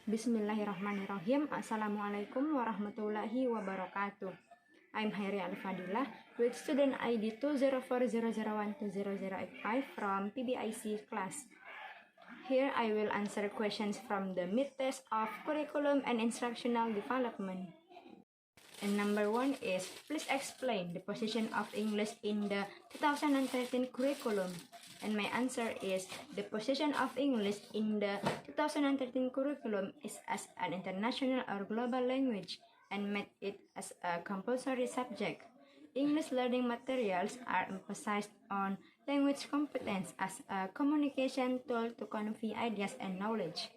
Bismillahirrahmanirrahim. Assalamualaikum warahmatullahi wabarakatuh. I'm Khaeriyah Al-Fadhilah with student ID 20400120085 from PBI-C class. Here I will answer questions from the mid-test of curriculum and instructional development. And number 1 is, please explain the position of English in the 2013 curriculum. And my answer is, the position of English in the 2013 curriculum is as an international or global language and made it as a compulsory subject. English learning materials are emphasized on language competence as a communication tool to convey ideas and knowledge.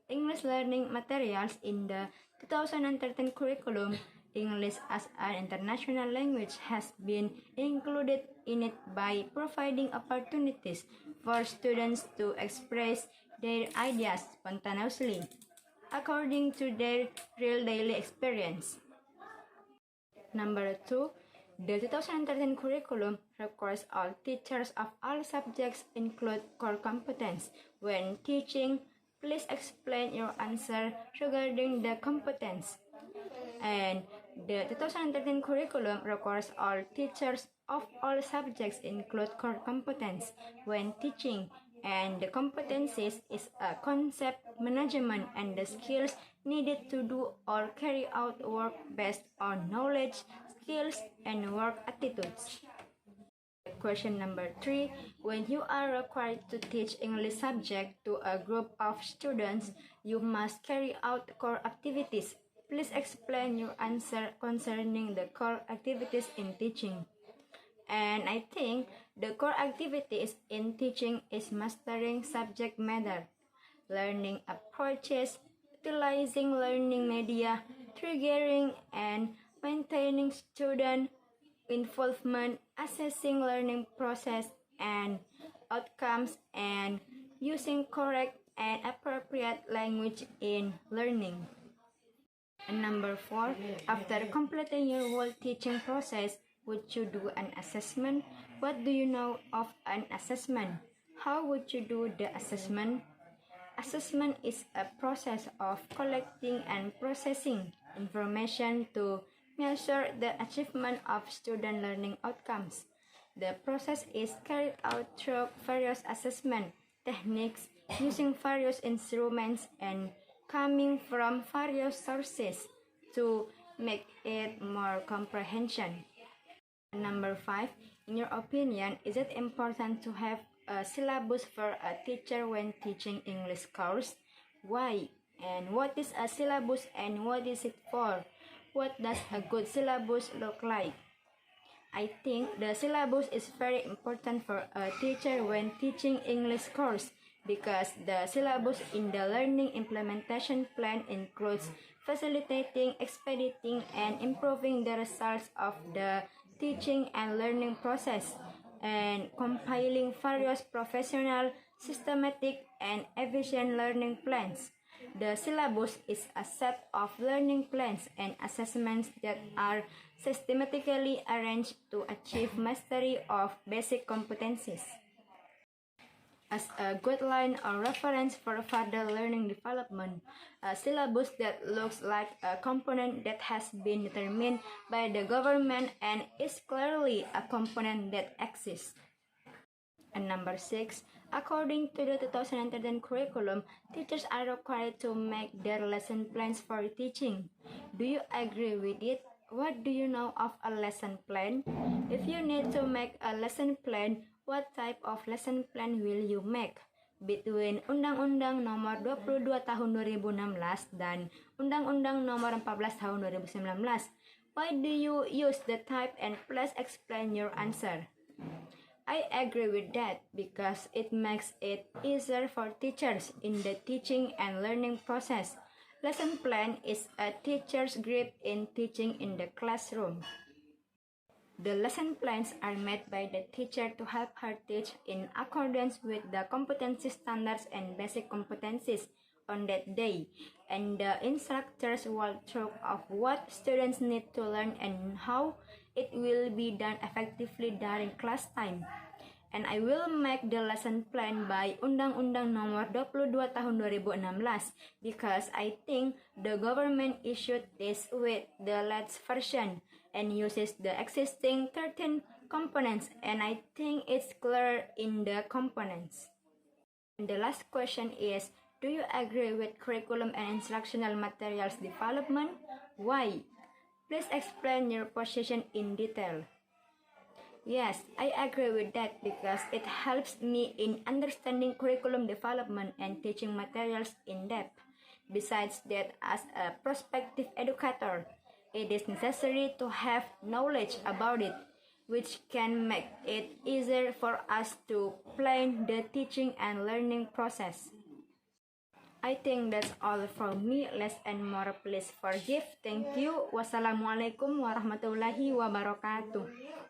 English learning materials in the 2013 curriculum, English as an international language has been included in it by providing opportunities for students to express their ideas spontaneously, according to their real daily experience. Number 2, the 2013 curriculum requires all teachers of all subjects include core competence when teaching. Please explain your answer regarding the competence. And the 2013 curriculum requires all teachers of all subjects include core competence when teaching, and the competencies is a concept, management, and the skills needed to do or carry out work based on knowledge, skills, and work attitudes. Question number 3. When you are required to teach English subject to a group of students, you must carry out core activities. Please explain your answer concerning the core activities in teaching. And I think the core activities in teaching is mastering subject matter, learning approaches, utilizing learning media, triggering and maintaining student involvement, assessing learning process and outcomes, and using correct and appropriate language in learning. And number 4, after completing your whole teaching process, would you do an assessment? What do you know of an assessment? How would you do the assessment? Assessment is a process of collecting and processing information to measure the achievement of student learning outcomes. The process is carried out through various assessment techniques using various instruments and coming from various sources to make it more comprehension. Number 5, in your opinion, is it important to have a syllabus for a teacher when teaching English course? Why? And what is a syllabus and what is it for? What does a good syllabus look like? I think the syllabus is very important for a teacher when teaching English course because the syllabus in the learning implementation plan includes facilitating, expediting, and improving the results of the teaching and learning process, and compiling various professional, systematic, and efficient learning plans. The syllabus is a set of learning plans and assessments that are systematically arranged to achieve mastery of basic competencies. As a guideline or reference for further learning development, a syllabus that looks like a component that has been determined by the government and is clearly a component that exists. And number 6, according to the 2013 curriculum, teachers are required to make their lesson plans for teaching. Do you agree with it? What do you know of a lesson plan? If you need to make a lesson plan, what type of lesson plan will you make? Between Undang-Undang Nomor 22 Tahun 2016 dan Undang-Undang Nomor 14 Tahun 2019. Why do you use the type, and please explain your answer? I agree with that because it makes it easier for teachers in the teaching and learning process. Lesson plan is a teacher's grip in teaching in the classroom. The lesson plans are made by the teacher to help her teach in accordance with the competency standards and basic competencies on that day, and the instructors walk through of what students need to learn and how it will be done effectively during class time. and I will make the lesson plan by Undang-Undang Nomor 22 Tahun 2016 because I think the government issued this with the latest version and uses the existing 13 components, and I think it's clear in the components. And the last question is, do you agree with curriculum and instructional materials development? Why? Please explain your position in detail. Yes, I agree with that because it helps me in understanding curriculum development and teaching materials in depth. Besides that, as a prospective educator, it is necessary to have knowledge about it, which can make it easier for us to plan the teaching and learning process. I think that's all from me. Less and more, please forgive. Thank you. Wassalamualaikum warahmatullahi wabarakatuh.